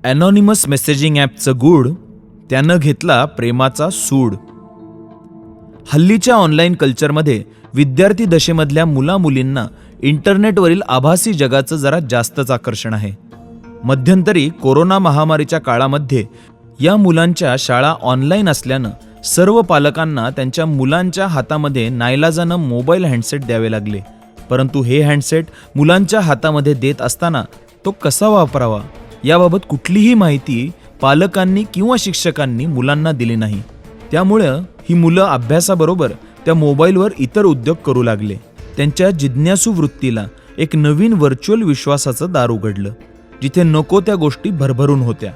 ॲनॉनिमस messaging ॲपचं गूढ, त्यानं घेतला प्रेमाचा सूड. हल्लीच्या ऑनलाईन कल्चरमध्ये विद्यार्थी दशेमधल्या मुलामुलींना इंटरनेटवरील आभासी जगाचं जरा जास्तच आकर्षण आहे. मध्यंतरी कोरोना महामारीच्या काळामध्ये या मुलांच्या शाळा ऑनलाईन असल्यानं सर्व पालकांना त्यांच्या मुलांच्या हातामध्ये नाईलाजानं मोबाईल हँडसेट द्यावे लागले. परंतु हे हँडसेट मुलांच्या हातामध्ये देत असताना तो कसा वापरावा याबाबत कुठलीही माहिती पालकांनी किंवा शिक्षकांनी मुलांना दिली नाही. त्यामुळं ही मुलं अभ्यासाबरोबर त्या मोबाईलवर इतर उद्योग करू लागले. त्यांच्या जिज्ञासू वृत्तीला एक नवीन व्हर्च्युअल विश्वासाचं दार उघडलं, जिथे नको त्या गोष्टी भरभरून होत्या.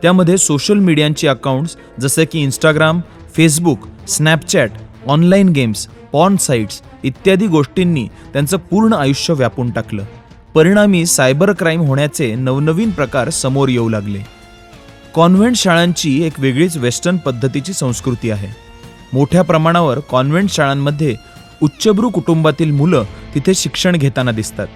त्यामध्ये सोशल मीडियांची अकाउंट्स जसे की Instagram, Facebook, Snapchat, online games, porn sites इत्यादी गोष्टींनी त्यांचं पूर्ण आयुष्य व्यापून टाकलं. परिणामी सायबर क्राईम होण्याचे नवनवीन प्रकार समोर येऊ लागले. कॉन्व्हेंट शाळांची एक वेगळीच वेस्टर्न पद्धतीची संस्कृती आहे. मोठ्या प्रमाणावर कॉन्व्हेंट शाळांमध्ये उच्चभ्रू कुटुंबातील मुलं तिथे शिक्षण घेताना दिसतात.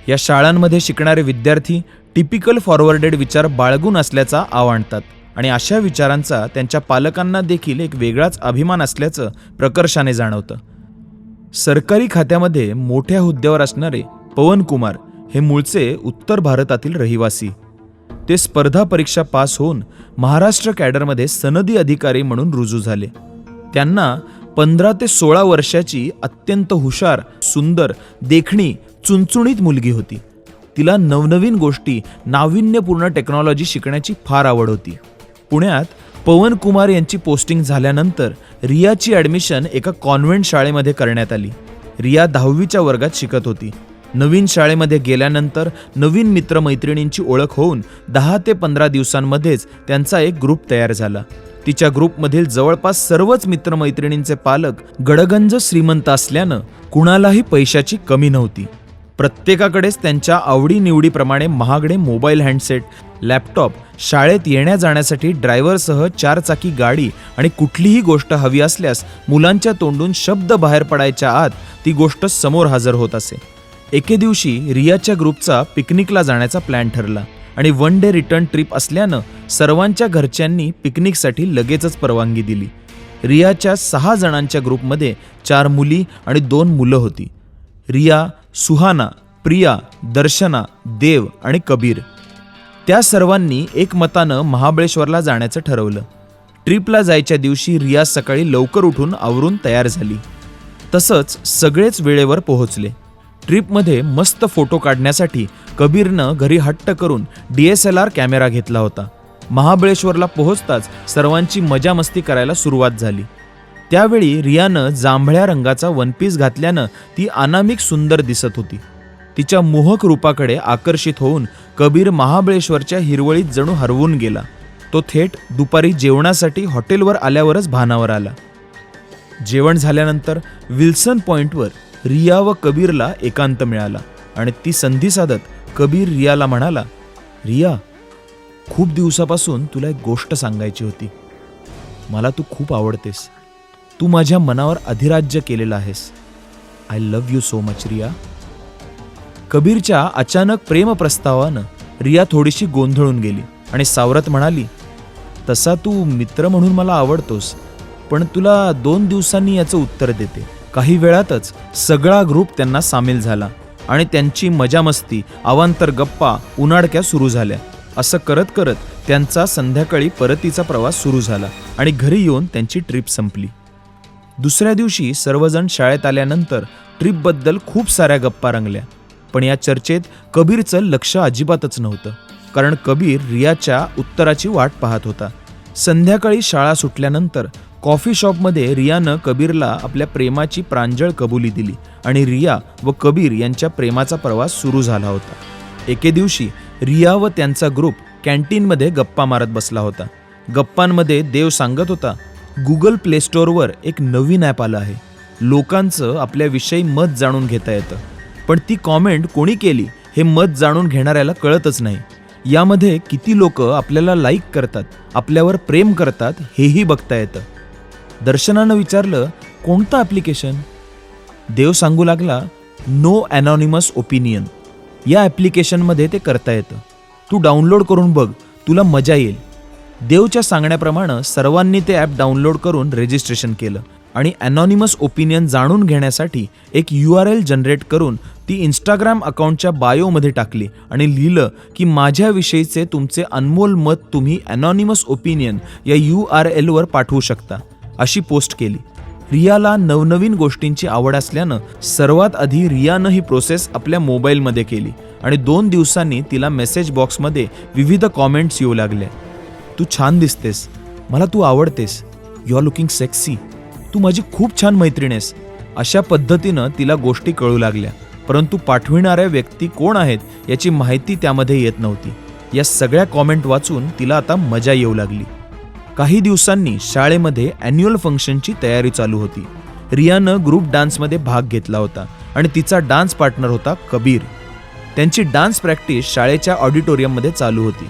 या शाळांमध्ये शिकणारे विद्यार्थी टिपिकल फॉरवर्डेड विचार बाळगून असल्याचा आव आणतात आणि अशा विचारांचा त्यांच्या पालकांना देखील एक वेगळाच अभिमान असल्याचं प्रकर्षाने जाणवतं. सरकारी खात्यामध्ये मोठ्या हुद्द्यावर असणारे पवन कुमार हे मूळचे उत्तर भारतातील रहिवासी. ते स्पर्धा परीक्षा पास होऊन महाराष्ट्र कॅडरमध्ये सनदी अधिकारी म्हणून रुजू झाले. त्यांना 15 ते 16 वर्षाची अत्यंत हुशार, सुंदर, देखणी, चुणचुणीत मुलगी होती. तिला नवनवीन गोष्टी, नाविन्यपूर्ण टेक्नॉलॉजी शिकण्याची फार आवड होती. पुण्यात पवन कुमार यांची पोस्टिंग झाल्यानंतर रियाची ॲडमिशन एका कॉन्व्हेंट शाळेमध्ये करण्यात आली. रिया 10वीच्या वर्गात शिकत होती. नवीन शाळेमध्ये गेल्यानंतर नवीन मित्रमैत्रिणींची ओळख होऊन 10 ते 15 दिवसांमध्येच त्यांचा एक ग्रुप तयार झाला. तिच्या ग्रुपमधील जवळपास सर्वच मित्रमैत्रिणींचे पालक गडगंज श्रीमंत असल्यानं कुणालाही पैशाची कमी नव्हती. प्रत्येकाकडेच त्यांच्या आवडीनिवडीप्रमाणे महागडे मोबाईल हँडसेट, लॅपटॉप, शाळेत येण्या जाण्यासाठी ड्रायव्हरसह 4 चाकी गाडी आणि कुठलीही गोष्ट हवी असल्यास मुलांच्या तोंडून शब्द बाहेर पडायच्या आत ती गोष्ट समोर हजर होत असे. एके दिवशी रियाच्या ग्रुपचा पिकनिकला जाण्याचा प्लॅन ठरला आणि 1 डे रिटर्न ट्रिप असल्यानं सर्वांच्या घरच्यांनी पिकनिकसाठी लगेचच परवानगी दिली. रियाच्या 6 जणांच्या ग्रुपमध्ये 4 मुली आणि 2 मुलं होती. रिया, सुहाना, प्रिया, दर्शना, देव आणि कबीर. त्या सर्वांनी एकमतानं महाबळेश्वरला जाण्याचं ठरवलं. ट्रिपला जायच्या दिवशी रिया सकाळी लवकर उठून आवरून तयार झाली. तसंच सगळेच वेळेवर पोहोचले. ट्रिपमध्ये मस्त फोटो काढण्यासाठी कबीरनं घरी हट्ट करून DSLR कॅमेरा घेतला होता. महाबळेश्वरला पोहोचताच सर्वांची मजा मस्ती करायला सुरुवात झाली. त्यावेळी रियानं जांभळ्या रंगाचा वनपीस घातल्यानं ती अनामिक सुंदर दिसत होती. तिच्या मोहक रूपाकडे आकर्षित होऊन कबीर महाबळेश्वरच्या हिरवळीत जणू हरवून गेला. तो थेट दुपारी जेवणासाठी हॉटेलवर आल्यावरच भानावर आला. जेवण झाल्यानंतर विल्सन पॉइंटवर रिया व कबीरला एकांत मिळाला आणि ती संधी साधत कबीर रियाला म्हणाला, रिया, खूप दिवसापासून तुला एक गोष्ट सांगायची होती. मला तू खूप आवडतेस. तू माझ्या मनावर अधिराज्य केलेलं आहेस. I love you so much Riya. कबीरच्या अचानक प्रेमप्रस्तावानं रिया थोडीशी गोंधळून गेली आणि सावरत म्हणाली, तसा तू मित्र म्हणून मला आवडतोस, पण तुला 2 दिवसांनी याचं उत्तर देते. काही वेळातच सगळा ग्रुप त्यांना सामील झाला आणि त्यांची मजामस्ती, अवांतर गप्पा, उनाडक्या सुरू झाल्या. असं करत करत त्यांचा संध्याकाळी परतीचा प्रवास सुरू झाला आणि घरी येऊन त्यांची ट्रिप संपली. दुसऱ्या दिवशी सर्वजण शाळेत आल्यानंतर ट्रिपबद्दल खूप साऱ्या गप्पा रंगल्या. पण या चर्चेत कबीरचं लक्ष अजिबातच नव्हतं, कारण कबीर रियाच्या उत्तराची वाट पाहत होता. संध्याकाळी शाळा सुटल्यानंतर कॉफी शॉपमध्ये रियानं कबीरला आपल्या प्रेमाची प्रांजळ कबुली दिली आणि रिया व कबीर यांच्या प्रेमाचा प्रवास सुरू झाला होता. एके दिवशी रिया व त्यांचा ग्रुप कॅन्टीनमध्ये गप्पा मारत बसला होता. गप्पांमध्ये देव सांगत होता, गुगल प्ले स्टोअरवर एक नवीन ॲप आलं आहे. लोकांचं आपल्याविषयी मत जाणून घेता येतं, पण ती कॉमेंट कोणी केली हे मत जाणून घेणाऱ्याला कळतच नाही. यामध्ये किती लोक आपल्याला लाईक करतात, आपल्यावर प्रेम करतात हेही बघता येतं. दर्शनानं विचारलं, कोणतं ॲप्लिकेशन? देव सांगू लागला, नो ॲनॉनिमस ओपिनियन. या ॲप्लिकेशनमध्ये ते करता येतं. तू डाउनलोड करून बघ, तुला मजा येईल. देवच्या सांगण्याप्रमाणे सर्वांनी ते ॲप डाउनलोड करून रजिस्ट्रेशन केलं आणि अनॉनिमस ओपिनियन जाणून घेण्यासाठी एक URL जनरेट करून ती इंस्टाग्राम अकाउंटच्या बायोमध्ये टाकली आणि लिहिलं की माझ्याविषयीचे तुमचे अनमोल मत तुम्ही अनॉनिमस ओपिनियन या URLवर पाठवू शकता अशी पोस्ट केली. रियाला नवनवीन गोष्टींची आवड असल्यानं सर्वात आधी रियानं ही प्रोसेस आपल्या मोबाईलमध्ये केली आणि 2 दिवसांनी तिला मेसेज बॉक्समध्ये विविध कॉमेंट्स येऊ लागल्या. तू छान दिसतेस, मला तू आवडतेस, यू आर लुकिंग सेक्सी, तू माझी खूप छान मैत्रीण आहेस, अशा पद्धतीनं तिला गोष्टी कळू लागल्या. परंतु पाठविणाऱ्या व्यक्ती कोण आहेत याची माहिती त्यामध्ये येत नव्हती. या सगळ्या कॉमेंट वाचून तिला आता मजा येऊ लागली. काही दिवसांनी शाळेमध्ये ॲन्युअल फंक्शनची तयारी चालू होती. रियानं ग्रुप डान्समध्ये भाग घेतला होता आणि तिचा डान्स पार्टनर होता कबीर. त्यांची डान्स प्रॅक्टिस शाळेच्या ऑडिटोरियममध्ये चालू होती.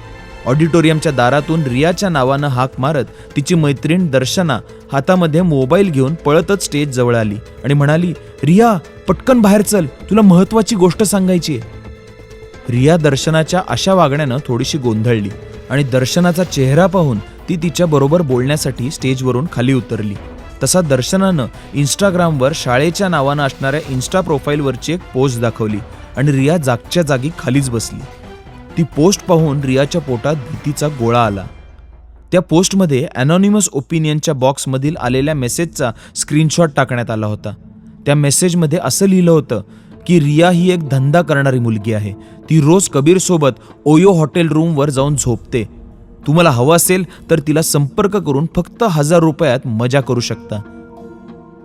ऑडिटोरियमच्या दारातून रियाच्या नावानं हाक मारत तिची मैत्रीण दर्शना हातामध्ये मोबाईल घेऊन पळतच स्टेज जवळ आली आणि म्हणाली, रिया पटकन बाहेर चल, तुला महत्वाची गोष्ट सांगायची आहे. रिया दर्शनाच्या अशा वागण्यानं थोडीशी गोंधळली आणि दर्शनाचा चेहरा पाहून ती तिच्या बरोबर बोलण्यासाठी स्टेजवरून खाली उतरली. तसा दर्शनानं इंस्टाग्रामवर शाळेच्या नावानं असणाऱ्या इन्स्टा प्रोफाईलवरची एक पोस्ट दाखवली आणि रिया जागच्या जागी खालीच बसली. ती पोस्ट पाहून रियाच्या पोटात भीतीचा गोळा आला. त्या पोस्टमध्ये अनॉनिमस ओपिनियनच्या बॉक्समधील आलेल्या मेसेजचा स्क्रीनशॉट टाकण्यात आला होता. त्या मेसेजमध्ये असं लिहिलं होतं की रिया ही एक धंदा करणारी मुलगी आहे. ती रोज कबीरसोबत ओयो हॉटेल रूमवर जाऊन झोपते. तुम्हाला हवं असेल तर तिला संपर्क करून फक्त 1000 रुपयात मजा करू शकता.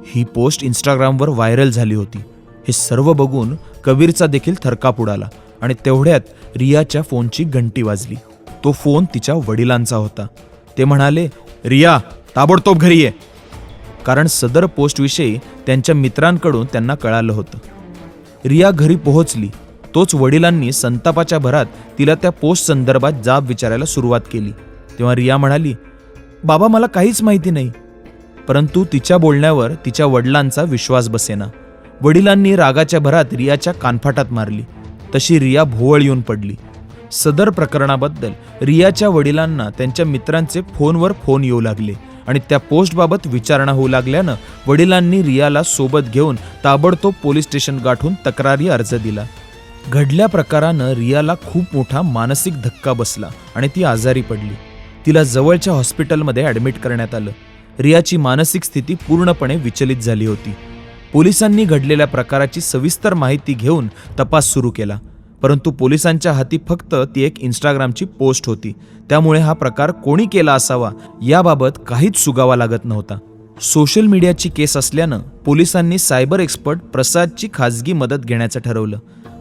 ही पोस्ट इंस्टाग्रामवर व्हायरल झाली होती. हे सर्व बघून कबीरचा देखील थरकाप उडाला आणि तेवढ्यात रियाच्या फोनची घंटी वाजली. तो फोन तिच्या वडिलांचा होता. ते म्हणाले, रिया ताबडतोब घरी ये, कारण सदर पोस्टविषयी त्यांच्या मित्रांकडून त्यांना कळालं होतं. रिया घरी पोहोचली. तोच वडिलांनी संतापाच्या भरात तिला त्या पोस्ट संदर्भात जाब विचारायला सुरुवात केली. तेव्हा रिया म्हणाली, बाबा मला काहीच माहिती नाही. परंतु तिच्या बोलण्यावर तिच्या वडिलांचा विश्वास बसेना. वडिलांनी रागाच्या भरात रियाच्या कानफाटात मारली. तशी रिया भोवळ येऊन पडली. सदर प्रकरणाबद्दल रियाच्या वडिलांना त्यांच्या मित्रांचे फोनवर फोन येऊ लागले आणि त्या पोस्टबाबत विचारणा होऊ लागल्यानं वडिलांनी रियाला सोबत घेऊन ताबडतोब पोलीस स्टेशन गाठून तक्रारी अर्ज दिला. घडल्या प्रकारानं रियाला खूप मोठा मानसिक धक्का बसला आणि ती आजारी पडली. तिला जवळच्या हॉस्पिटलमध्ये ॲडमिट करण्यात आलं. रियाची मानसिक स्थिती पूर्णपणे विचलित झाली होती. पोलिसांनी घडलेल्या प्रकाराची सविस्तर माहिती घेऊन तपास सुरू केला. परंतु पोलिसांच्या हाती फक्त ती एक इंस्टाग्रामची पोस्ट होती. त्यामुळे हा प्रकार कोणी केला असावा याबाबत काहीच सुगावा लागत नव्हता. सोशल मीडियाची केस असल्यानं पोलिसांनी सायबर एक्सपर्ट प्रसादची खाजगी मदत घेण्याचं ठरवलं.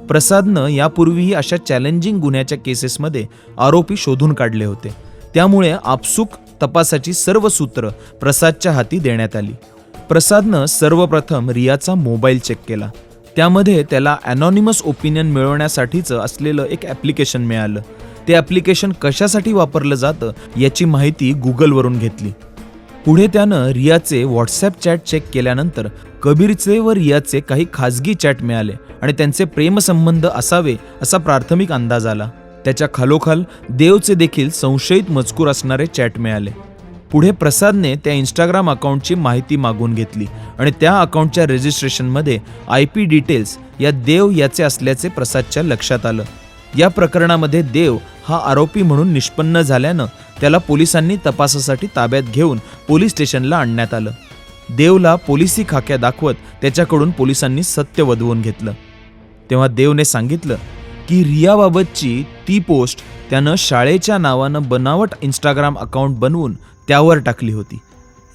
प्रसादनं यापूर्वीही अशा चॅलेंजिंग गुन्ह्याच्या केसेसमध्ये आरोपी शोधून काढले होते. त्यामुळे आपसूक तपासाची सर्व सूत्र प्रसादच्या हाती देण्यात आली. प्रसादनं सर्वप्रथम रियाचा मोबाईल चेक केला. त्यामध्ये त्याला अनॉनिमस ओपिनियन मिळवण्यासाठीचं असलेलं एक ॲप्लिकेशन मिळालं. ते ॲप्लिकेशन कशासाठी वापरलं जातं याची माहिती गुगलवरून घेतली. पुढे त्यानं रियाचे व्हॉट्सॲप चॅट चेक केल्यानंतर कबीरचे व रियाचे काही खाजगी चॅट मिळाले आणि त्यांचे प्रेमसंबंध असावे असा प्राथमिक अंदाज आला. त्याच्या खालोखाल देवचे देखील संशयित मजकूर असणारे चॅट मिळाले. पुढे प्रसादने त्या इंस्टाग्राम अकाउंटची माहिती मागून घेतली आणि त्या अकाउंटच्या रजिस्ट्रेशनमध्ये IP डिटेल्स या देव याचे असल्याचे प्रसादच्या लक्षात आलं. या प्रकरणामध्ये देव हा आरोपी म्हणून निष्पन्न झाल्यानं त्याला पोलिसांनी तपासासाठी ताब्यात घेऊन पोलीस स्टेशनला आणण्यात आलं. देवला पोलिसी खाक्या दाखवत त्याच्याकडून पोलिसांनी सत्य वदवून घेतलं. तेव्हा देवने सांगितलं की रियाबाबतची ती पोस्ट त्यानं शाळेच्या नावानं बनावट इंस्टाग्राम अकाउंट बनवून त्यावर टाकली होती.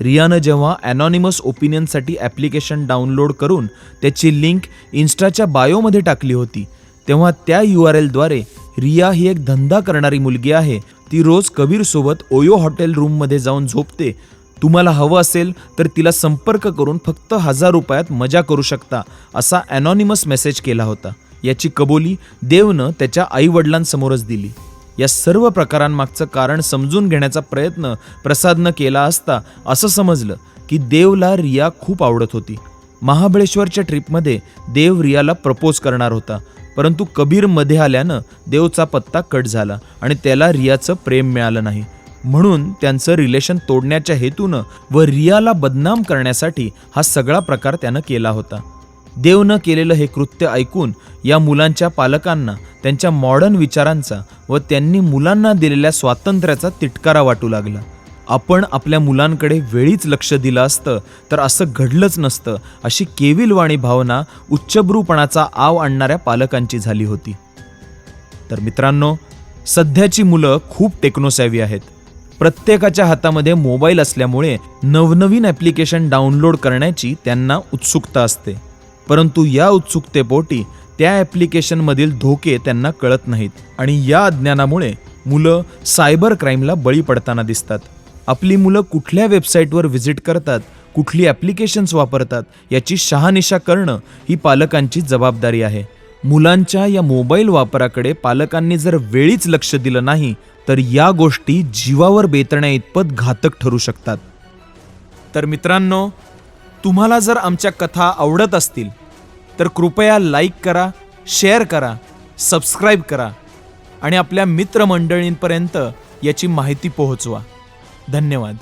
रियानं जेव्हा अनॉनिमस ओपिनियनसाठी ॲप्लिकेशन डाउनलोड करून त्याची लिंक इन्स्टाच्या बायोमध्ये टाकली होती, तेव्हा त्या URLद्वारे रिया ही एक धंदा करणारी मुलगी आहे. ती रोज कबीरसोबत ओयो हॉटेल रूममध्ये जाऊन झोपते. तुम्हाला हवं असेल तर तिला संपर्क करून फक्त 1000 रुपयात मजा करू शकता असा अनॉनिमस मेसेज केला होता. याची कबुली देवनं त्याच्या आईवडिलांसमोरच दिली. या सर्व प्रकारांमागचं कारण समजून घेण्याचा प्रयत्न प्रसादनं केला असता असं समजलं की देवला रिया खूप आवडत होती. महाबळेश्वरच्या ट्रिपमध्ये देव रियाला प्रपोज करणार होता. परंतु कबीर मध्ये आल्यानं देवचा पत्ता कट झाला आणि त्याला रियाचं प्रेम मिळालं नाही. म्हणून त्यांचं रिलेशन तोडण्याच्या हेतूनं व रियाला बदनाम करण्यासाठी हा सगळा प्रकार त्यानं केला होता. देवनं केलेलं हे कृत्य ऐकून या मुलांच्या पालकांना त्यांच्या मॉडर्न विचारांचा व त्यांनी मुलांना दिलेल्या स्वातंत्र्याचा तिटकारा वाटू लागला. आपण आपल्या मुलांकडे वेळीच लक्ष दिलं असतं तर असं घडलंच नसतं, अशी केविलवाणी भावना उच्चभ्रूपणाचा आव आणणाऱ्या पालकांची झाली होती. तर मित्रांनो, सध्याची मुलं खूप टेक्नोसॅव्ही आहेत. प्रत्येकाच्या हातामध्ये मोबाईल असल्यामुळे नवनवीन ॲप्लिकेशन डाउनलोड करण्याची त्यांना उत्सुकता असते. परंतु या उत्सुकतेपोटी त्या ॲप्लिकेशनमधील धोके त्यांना कळत नाहीत आणि या अज्ञानामुळे मुलं सायबर क्राईमला बळी पडताना दिसतात. आपली मुलं कुठल्या वेबसाईटवर व्हिजिट करतात, कुठली ॲप्लिकेशन्स वापरतात याची शहानिशा करणं ही पालकांची जबाबदारी आहे. मुलांच्या या मोबाईल वापराकडे पालकांनी जर वेळीच लक्ष दिलं नाही तर या गोष्टी जीवावर बेतण्या इतपत घातक ठरू शकतात. तर मित्रांनो, तुम्हाला जर आमच्या कथा आवडत असतील तर कृपया लाईक करा, शेअर करा, सबस्क्राईब करा आणि आपल्या मित्रमंडळींपर्यंत याची माहिती पोहोचवा. धन्यवाद.